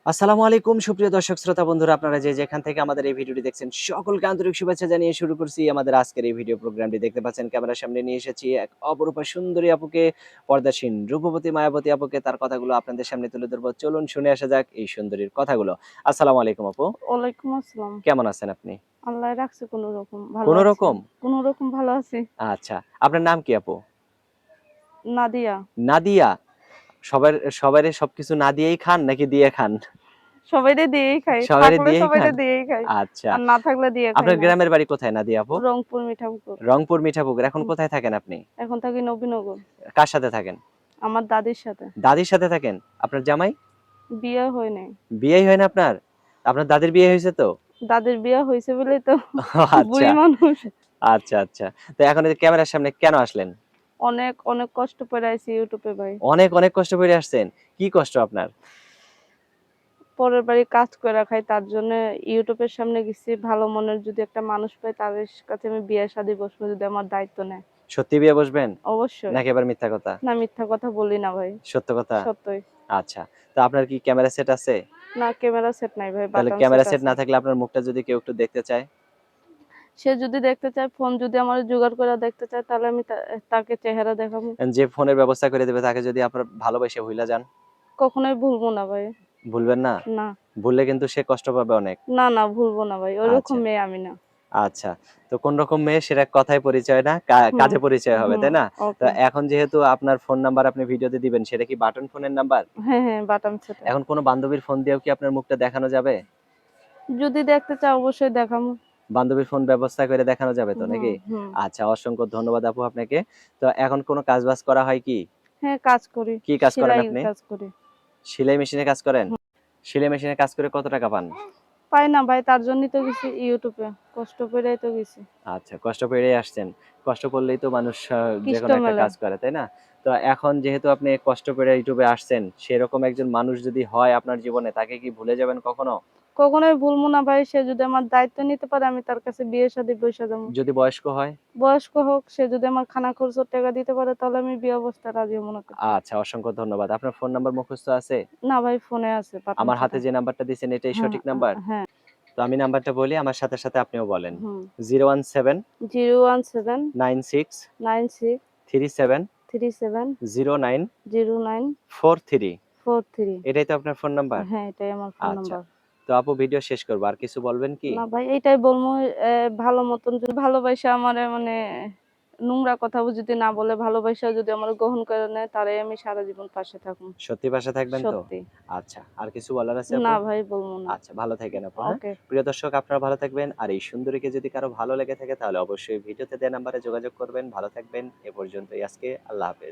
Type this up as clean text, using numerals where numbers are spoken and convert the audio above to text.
আসসালামু আলাইকুম সুপ্রিয় দর্শক শ্রোতা বন্ধুরা, আপনারা যে যেখান থেকে আমাদের এই ভিডিওটি দেখছেন সকলকে আন্তরিক শুভেচ্ছা জানিয়ে শুরু করছি আমাদের আজকের এই ভিডিও প্রোগ্রামটি। দেখতে পাচ্ছেন ক্যামেরার সামনে নিয়ে এসেছি এক অপরূপা সুন্দরী আপুকে, পর্দাসীন রূপবতী মায়াবতী আপুকে। তার কথাগুলো আপনাদের সামনে তুলে ধরবো, চলুন শুনে আসা যাক এই সুন্দরীর কথাগুলো। আসসালামু আলাইকুম আপু, ওয়ালাইকুম আসসালাম। কেমন আছেন আপনি? আল্লাহ রাখছে কোনরকম ভালো কোন আছি। রকম? কোনরকম ভালো আছি। আচ্ছা, আপনার নাম কি আপু? নাদিয়া। নাদিয়া। সবাইরে সবকিছু না দিয়েই খান নাকি দিয়ে খান? সবাইরে দিয়েই খাই। সবাইরে থাকলে দিয়েই সবাইরে খান। দিয়েই খাই। আচ্ছা, আর না থাকলে দিয়ে খাই আপনার না। গ্রামের বাড়ি কোথায় নাদিয়া আপু? রংপুর মিঠাপুকুর। রংপুর মিঠাপুকুর। এখন হুম, কোথায় থাকেন আপনি? এখন থাকি নবীনগর। কার সাথে থাকেন? আমার দাদির সাথে। দাদির সাথে থাকেন? আপনার জামাই? বিয়ে হয় নাই। বিয়েই হয় না আপনার? আপনার দাদির বিয়ে হয়েছে তো? দাদির বিয়ে হইছে বলেই তো আচ্ছা, বুড়ি মানুষ। আচ্ছা, আচ্ছা। তো এখন এই যে ক্যামেরার সামনে কেন আসলেন? অনেক অনেক কষ্ট করে আইছি ইউটিউবে ভাই। অনেক, অনেক কষ্ট করে আসছেন। কি কষ্ট আপনার? পরের বাড়ি কাজ কইরা খাই, তার জন্য ইউটিউবের সামনে গেছি। ভালো মনের যদি একটা মানুষ পাই তাদের কাছে আমি বিয়ে শাদী বসবো যদি আমার দায়িত্ব নেয়। সত্যি বিয়ে বসবেন? অবশ্যই। নাকি আবার মিথ্যা কথা? না, মিথ্যা কথা বলি না ভাই। সত্য কথা? সত্যই। আচ্ছা। তো আপনার কি ক্যামেরা সেট আছে? না, ক্যামেরা সেট নাই ভাই, তাহলে বাটন ক্যামেরা সেট সেট আছে। না থাকলে আপনার মুখটা যদি কেউ একটু দেখতে চায়? সে যদি দেখতে চায়, ফোন যদি আমার জোগাড় করে দেখতে চায়, তাহলে আমি তাকে চেহারা দেখাবো। যে ফোনের ব্যবস্থা করে দেবে তাকে যদি আপনার ভালোবেসে ভুইলা যান? কখনোই ভুলবো না ভাই। ভুলবেন না? না, ভুললে কিন্তু সে কষ্ট পাবে অনেক। না, না ভুলবো না ভাই। ওইরকম আচ্ছা। মেয়ে আমি না। আচ্ছা। তো কোন রকম মেয়ে সেটা কথায় পরিচয় না, হুম, কাজে পরিচয় হবে, হুম, তাই না? তো ওকে। এখন যেহেতু আপনার ফোন নাম্বার আপনি ভিডিওতে দিবেন, সেটা কি বাটন ফোনের নাম্বার? হ্যাঁ, হ্যাঁ, বাটন সেট। এখন কোন বান্ধবীর ফোন দিয়েও কি আপনার মুখটা দেখানো যাবে? যদি দেখতে চাও অবশ্যই দেখাবো। বান্ধবীর ফোন ব্যবস্থা করে দেখানো যাবে তো হুম, নাকি? হুম। আচ্ছা, অসংখ্য ধন্যবাদ আপু আপনাকে। তো এখন কোন কাজ-বাজ করা হয় কি? হ্যাঁ, কাজ করি। কি কাজ করেন সেলাই আপনি? কাজ করি। সেলাই মেশিনে কাজ করেন? হুম। সেলাই মেশিনে কাজ করে কত টাকা পান? পাই না ভাই, তার জন্যই তো গেছি ইউটিউবে। কষ্ট কইরাই তো গেছি। আচ্ছা, কষ্ট করেই আসছেন। কষ্ট করলেই তো মানুষ কিষ্ট যেকোনো একটা মেলে। কাজ করে, তাই না? তো এখন যেহেতু আপনি কষ্ট করে ইউটিউবে আসছেন, সেরকম একজন মানুষ যদি হয় আপনার জীবনে, তাকে কি ভুলে যাবেন কখনো? কখনোই ভুলবো না ভাই। সে যদি আমার দায়িত্ব নিতে পারে, আমি তার কাছে বিয়ে শাদী বইসা যাবো। যদি বয়স্ক হয়? বয়স্ক হোক, সে যদি আমার খানা খরচের টাকা দিতে পারে, তাহলে আমি বিয়ে অবস্থায় রাজি মনে করি। আচ্ছা, অসংখ্য ধন্যবাদ। আপনার ফোন নাম্বার মুখস্থ আছে? না ভাই, ফোনে আছে বাটন আমার হাতে সেটা। যে নাম্বারটা দিছেন এটাই হ্যাঁ, সঠিক নাম্বার? হ্যাঁ। তো আমি নাম্বারটা বলি, আমার সাথে, সাথে আপনিও বলেন। হুম। 017 017 96 96 37 37 09 09 43। 43। এটাই তো আপনার ফোন নাম্বার? হ্যাঁ, এটাই আমার ফোন আচ্ছা। নাম্বার। তো আপু ভিডিও শেষ করব। আর কিছু বলবেন কি? না ভাই, এইটাই বলবো। ভালো মতন যদি ভালোবাসা আমারে মানে নোংরা কথাও যদি না বলে, ভালোবাসা যদি আমার গ্রহণ করে নেয়, তারে আমি সারা জীবন পাশে থাকবো। সত্যি পাশে থাকবেন তো? সত্যি। আচ্ছা। আর কিছু বলার আছে না আপু? ভাই, বলবো না। আচ্ছা, ভালো থাকেন আপু, হ্যাঁ? ওকে। প্রিয় দর্শক, আপনারা ভালো থাকবেন। আর এই সুন্দরীকে যদি কারো ভালো লেগে থাকে তাহলে অবশ্যই ভিডিওতে দেয়া নাম্বারে যোগাযোগ করবেন। ভালো থাকবেন। এ পর্যন্তই আজকে। আল্লাহ হাফেজ।